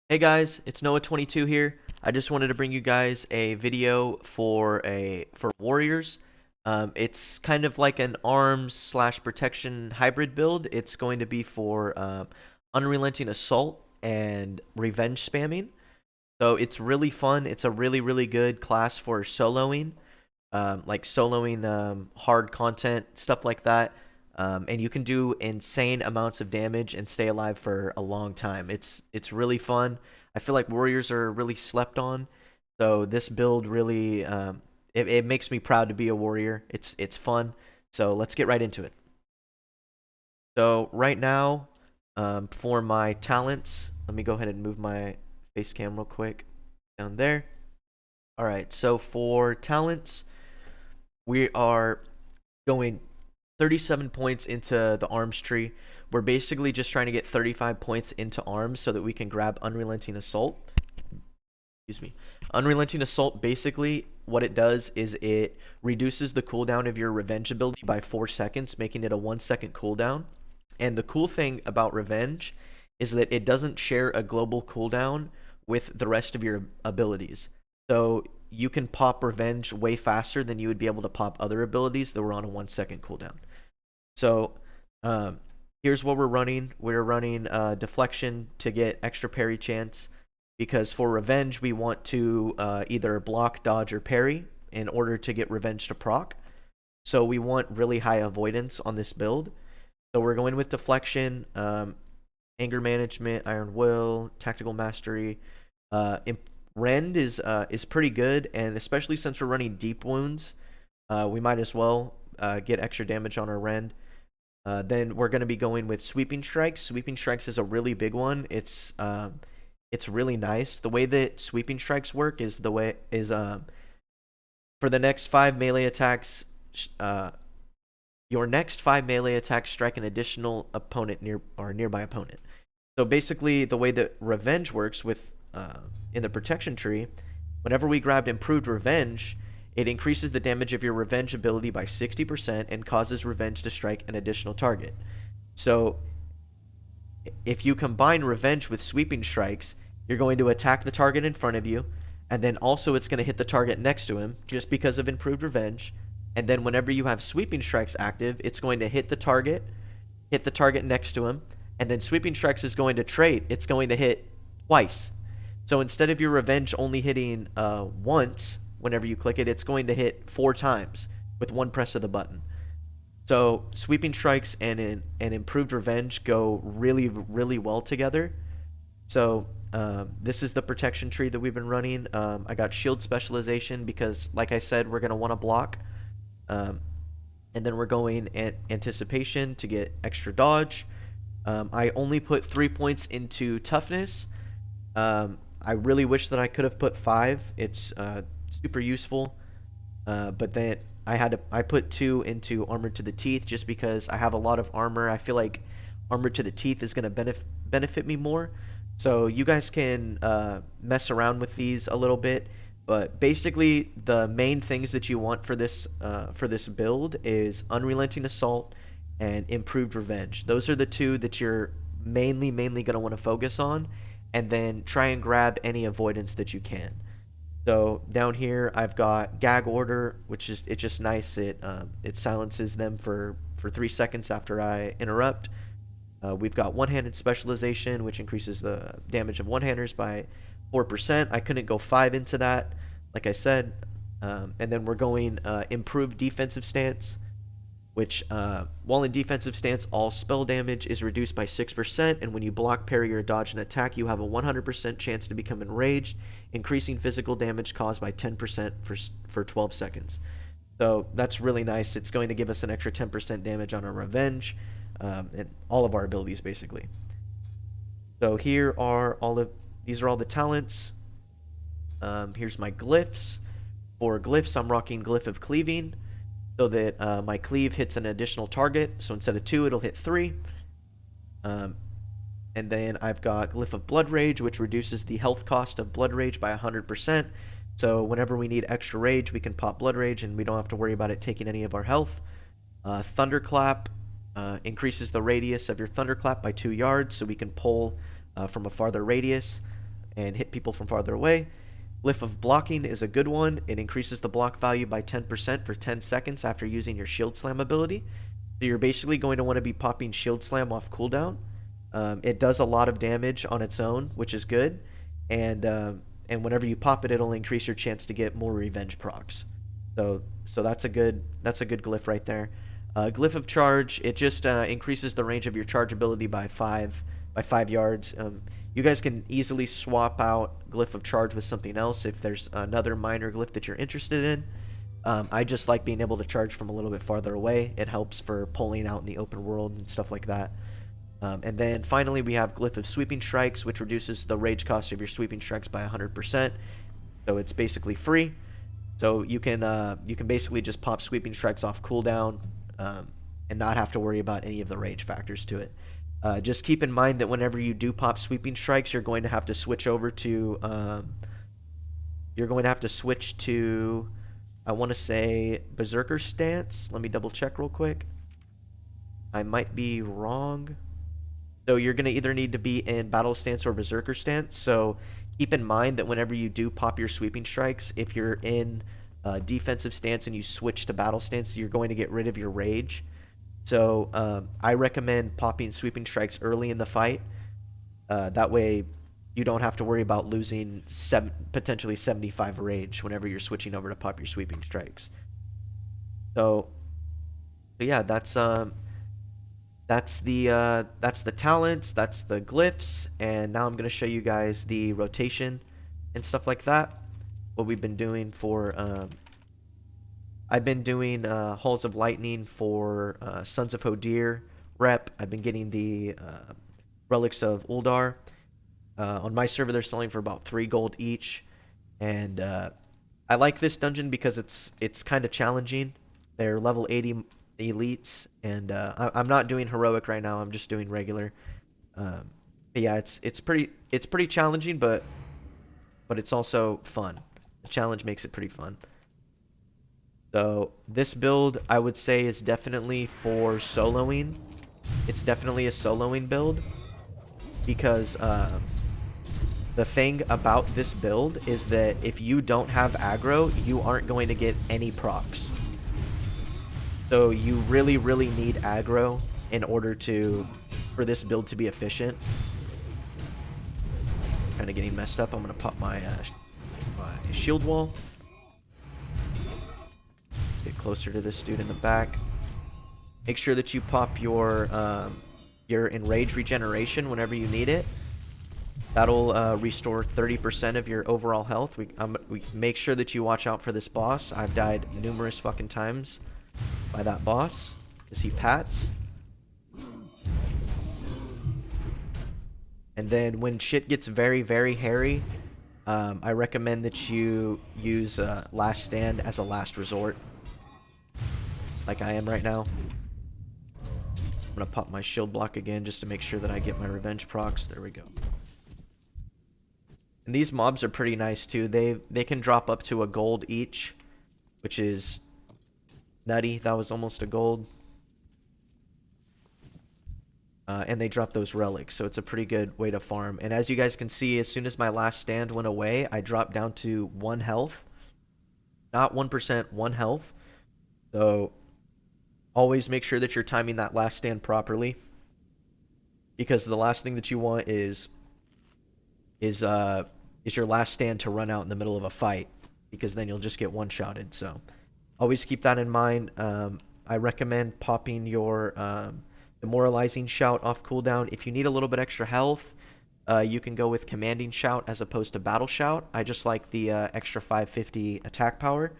Hey guys, it's Noah22 here. I just wanted to bring you guys a video for warriors. It's kind of like an arms slash protection hybrid build. It's going to be for unrelenting assault and revenge spamming. So it's really fun. It's a really good class for soloing, like soloing hard content, stuff like that. And you can do insane amounts of damage and stay alive for a long time. It's really fun. I feel like warriors are really slept on, so this build really it makes me proud to be a warrior. It's fun. So let's get right into it. So right now, for my talents, let me go ahead and move my face cam real quick down there. All right, so for talents, we are going 37 points into the arms tree. We're basically just trying to get 35 points into arms so that we can grab Unrelenting Assault. Excuse me. Unrelenting Assault, basically, what it does is it reduces the cooldown of your Revenge ability by 4 seconds, making it a 1-second cooldown. And the cool thing about Revenge is that it doesn't share a global cooldown with the rest of your abilities. So you can pop Revenge way faster than you would be able to pop other abilities that were on a 1-second cooldown. So um, here's what we're running. We're running Deflection to get extra parry chance, because for Revenge we want to either block, dodge, or parry in order to get Revenge to proc. So we want really high avoidance on this build. So we're going with Deflection, Anger Management, Iron Will, Tactical Mastery. Rend is pretty good, and especially since we're running Deep Wounds, we might as well get extra damage on our Rend. Then we're going to be going with Sweeping Strikes. Sweeping Strikes is a really big one. It's really nice. The way that Sweeping Strikes work is for the next 5 melee attacks, uh, your next 5 melee attacks strike an additional opponent nearby opponent. So basically, the way that Revenge works with in the protection tree, whenever we grabbed Improved Revenge, it increases the damage of your Revenge ability by 60% and causes Revenge to strike an additional target. So if you combine Revenge with Sweeping Strikes, you're going to attack the target in front of you, and then also it's going to hit the target next to him just because of Improved Revenge. And then whenever you have Sweeping Strikes active, it's going to hit the target next to him, and then Sweeping Strikes is going to trait. It's going to hit twice. So instead of your Revenge only hitting once whenever you click it, it's going to hit 4 times with one press of the button. So Sweeping Strikes and Improved Revenge go really well together. So this is the protection tree that we've been running. I got Shield Specialization because, like I said, we're going to want to block. Um, and then we're going Anticipation to get extra dodge. I only put 3 points into Toughness. I really wish that I could have put 5. It's super useful. But then I put 2 into Armor to the Teeth just because I have a lot of armor. I feel like Armor to the Teeth is going to benefit me more. So you guys can mess around with these a little bit. But basically, the main things that you want for this build is Unrelenting Assault and Improved Revenge. Those are the two that you're mainly going to want to focus on, and then try and grab any avoidance that you can. So down here I've got Gag Order, which is it's just nice. It silences them for 3 seconds after I interrupt. We've got One-Handed Specialization, which increases the damage of one-handers by 4%. I couldn't go 5 into that, like I said. And then we're going Improved Defensive Stance, which, while in defensive stance, all spell damage is reduced by 6%, and when you block, parry, or dodge an attack, you have a 100% chance to become enraged, increasing physical damage caused by 10% for 12 seconds. So that's really nice. It's going to give us an extra 10% damage on our Revenge, and all of our abilities, basically. So these are all the talents. Here's my glyphs. For glyphs, I'm rocking Glyph of Cleaving, so that my cleave hits an additional target. So instead of 2, it'll hit 3. And then I've got Glyph of Blood Rage, which reduces the health cost of Blood Rage by 100%. So whenever we need extra rage, we can pop Blood Rage, and we don't have to worry about it taking any of our health. Thunderclap increases the radius of your Thunderclap by 2 yards, so we can pull from a farther radius. and hit people from farther away. Glyph of Blocking is a good one. It increases the block value by 10% for 10 seconds after using your Shield Slam ability. So you're basically going to want to be popping Shield Slam off cooldown. It does a lot of damage on its own, which is good, and whenever you pop it, it'll increase your chance to get more revenge procs. So that's a good glyph right there. Glyph of Charge, it just increases the range of your charge ability by 5 yards. You guys can easily swap out Glyph of Charge with something else if there's another minor glyph that you're interested in. I just like being able to charge from a little bit farther away. It helps for pulling out in the open world and stuff like that. And then finally we have Glyph of Sweeping Strikes, which reduces the rage cost of your Sweeping Strikes by 100%. So it's basically free. So you can basically just pop Sweeping Strikes off cooldown and not have to worry about any of the rage factors to it. Just keep in mind that whenever you do pop Sweeping Strikes, you're going to have to switch over to I want to say Berserker Stance. Let me double check real quick. I might be wrong. So you're going to either need to be in Battle Stance or Berserker Stance. So keep in mind that whenever you do pop your Sweeping Strikes, if you're in Defensive Stance and you switch to Battle Stance, you're going to get rid of your Rage. So I recommend popping Sweeping Strikes early in the fight. That way you don't have to worry about losing potentially 75 Rage whenever you're switching over to pop your Sweeping Strikes. So yeah, that's the talents, that's the glyphs, and now I'm going to show you guys the rotation and stuff like that. What we've been doing for I've been doing Halls of Lightning for Sons of Hodir rep. I've been getting the Relics of Uldar. On my server, they're selling for about 3 gold each, and I like this dungeon because it's kind of challenging. They're level 80 elites, and I'm not doing heroic right now. I'm just doing regular. But yeah, it's pretty challenging, but it's also fun. The challenge makes it pretty fun. So this build, I would say, is definitely for soloing. It's definitely a soloing build because the thing about this build is that if you don't have aggro, you aren't going to get any procs. So you really, really need aggro in order for this build to be efficient. Kind of getting messed up. I'm gonna pop my shield wall. Get closer to this dude in the back. Make sure that you pop your enrage regeneration whenever you need it. That'll restore 30% of your overall health. We make sure that you watch out for this boss. I've died numerous fucking times by that boss because he pats. And then when shit gets very, very hairy, I recommend that you use Last Stand as a last resort, like I am right now. I'm gonna pop my shield block again just to make sure that I get my revenge procs. There we go. And these mobs are pretty nice too. They can drop up to a gold each, which is nutty. That was almost a gold. And they drop those relics, so it's a pretty good way to farm. And as you guys can see, as soon as my Last Stand went away, I dropped down to 1 health. Not 1%, 1 health. So always make sure that you're timing that Last Stand properly, because the last thing that you want is your Last Stand to run out in the middle of a fight, because then you'll just get one-shotted. So always keep that in mind. I recommend popping your Demoralizing Shout off cooldown. If you need a little bit extra health, you can go with Commanding Shout as opposed to Battle Shout. I just like the extra 550 attack power.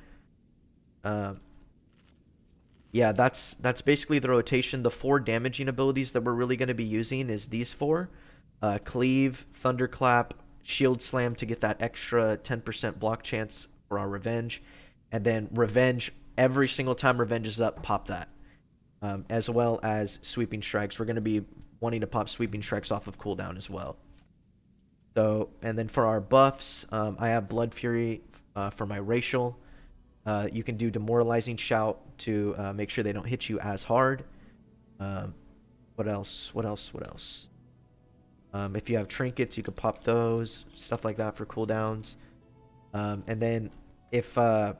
Yeah, that's basically the rotation. The 4 damaging abilities that we're really going to be using is these 4. Cleave, Thunderclap, Shield Slam to get that extra 10% block chance for our Revenge. And then Revenge, every single time Revenge is up, pop that. As well as Sweeping Strikes. We're going to be wanting to pop Sweeping Strikes off of cooldown as well. So, and then for our buffs, I have Blood Fury for my racial. You can do Demoralizing Shout to make sure they don't hit you as hard. What else? If you have trinkets, you could pop those, stuff like that for cooldowns. And then if uh,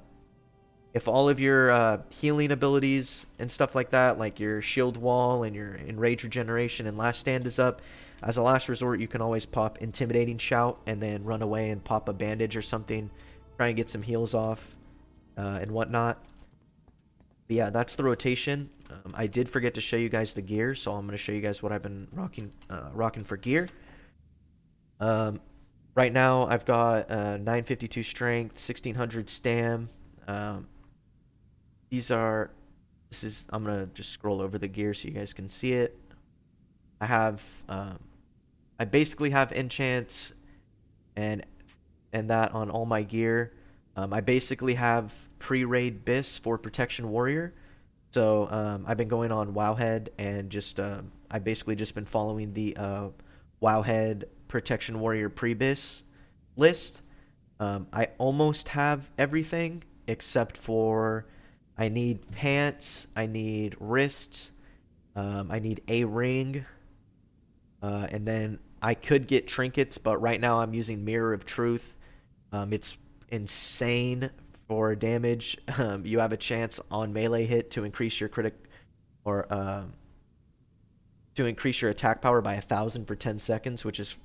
if all of your healing abilities and stuff like that, like your shield wall and your enrage regeneration and last stand is up, as a last resort, you can always pop intimidating shout and then run away and pop a bandage or something, try and get some heals off and whatnot. But yeah, that's the rotation. I did forget to show you guys the gear, so I'm going to show you guys what I've been rocking for gear. Um, right now, I've got 952 strength, 1600 stam. Um, these are I'm gonna just scroll over the gear so you guys can see it. I have I basically have enchants and that on all my gear. I basically have pre-raid bis for protection warrior. So I've been going on Wowhead and just I basically just been following the Wowhead protection warrior pre-bis list. I almost have everything except for I need pants, I need wrists, I need a ring, and then I could get trinkets, but right now I'm using Mirror of Truth. It's insane for damage. You have a chance on melee hit to increase your critic or to increase your attack power by 1,000 for 10 seconds, which is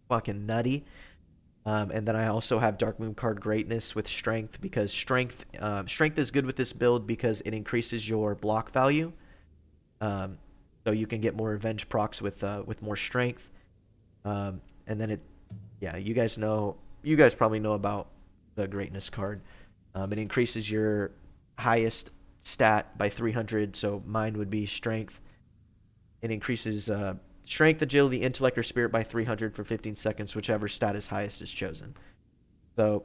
fucking nutty. And then I also have Dark Moon card Greatness with Strength because Strength is good with this build because it increases your block value. Um, so you can get more revenge procs with more strength. And then yeah, you guys probably know about the Greatness card. It increases your highest stat by 300, so mine would be Strength. It increases Strength, Agility, Intellect, or Spirit by 300 for 15 seconds, whichever stat is highest is chosen. So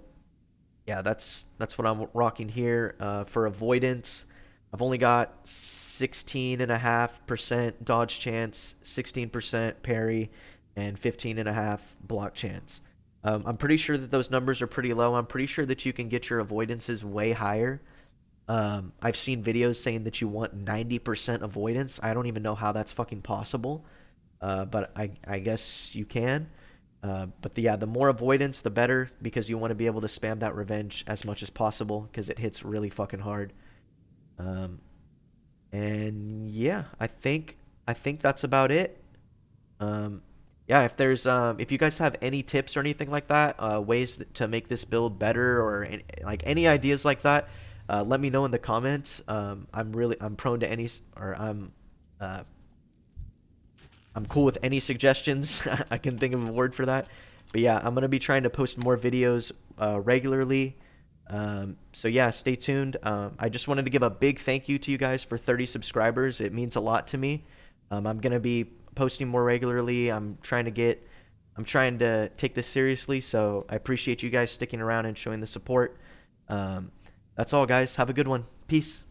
yeah, that's what I'm rocking here. For avoidance, I've only got 16.5% dodge chance, 16% parry, and 15.5 block chance. I'm pretty sure that those numbers are pretty low. I'm pretty sure that you can get your avoidances way higher. I've seen videos saying that you want 90% avoidance. I don't even know how that's fucking possible, but I guess you can. Yeah, the more avoidance, the better, because you want to be able to spam that revenge as much as possible, because it hits really fucking hard. Um, and yeah, I think that's about it. Um, yeah, if you guys have any tips or anything like that, ways to make this build better or like any ideas like that, let me know in the comments. I'm prone to any or uh, I'm cool with any suggestions. I can think of a word for that. But yeah, I'm gonna be trying to post more videos regularly. So yeah, stay tuned. I just wanted to give a big thank you to you guys for 30 subscribers. It means a lot to me. I'm gonna be posting more regularly. I'm trying to take this seriously. So I appreciate you guys sticking around and showing the support. Um, that's all, guys. Have a good one. Peace.